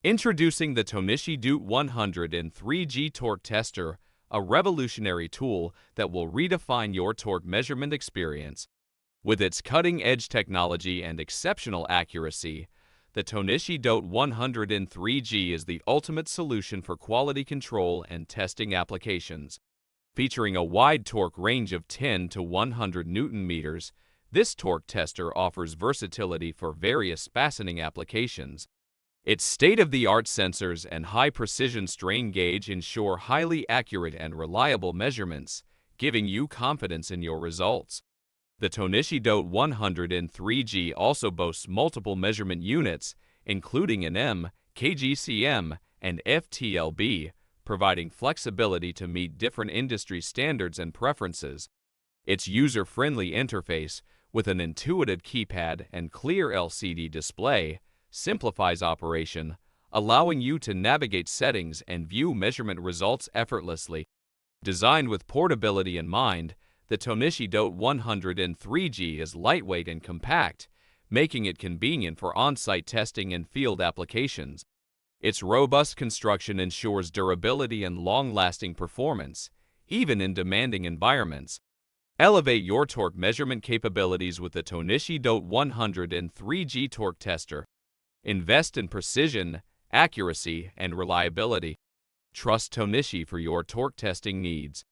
Introducing the Tohnichi DOTE100N3-G Torque Tester, a revolutionary tool that will redefine your torque measurement experience. With its cutting-edge technology and exceptional accuracy, the Tohnichi DOTE100N3-G is the ultimate solution for quality control and testing applications. Featuring a wide torque range of 10 to 100 Newton meters, this torque tester offers versatility for various fastening applications. Its state-of-the-art sensors and high-precision strain gauge ensure highly accurate and reliable measurements, giving you confidence in your results. The Tohnichi DOTE100N3-G also boasts multiple measurement units, including an M, kgcm, and FTLB, providing flexibility to meet different industry standards and preferences. Its user-friendly interface, with an intuitive keypad and clear LCD display, simplifies operation, allowing you to navigate settings and view measurement results effortlessly. Designed with portability in mind, the Tohnichi DOTE100N3-G is lightweight and compact, making it convenient for on-site testing and field applications. Its robust construction ensures durability and long-lasting performance, even in demanding environments. Elevate your torque measurement capabilities with the Tohnichi DOTE100N3-G Torque Tester. Invest in precision, accuracy, and reliability. Trust Tohnichi for your torque testing needs.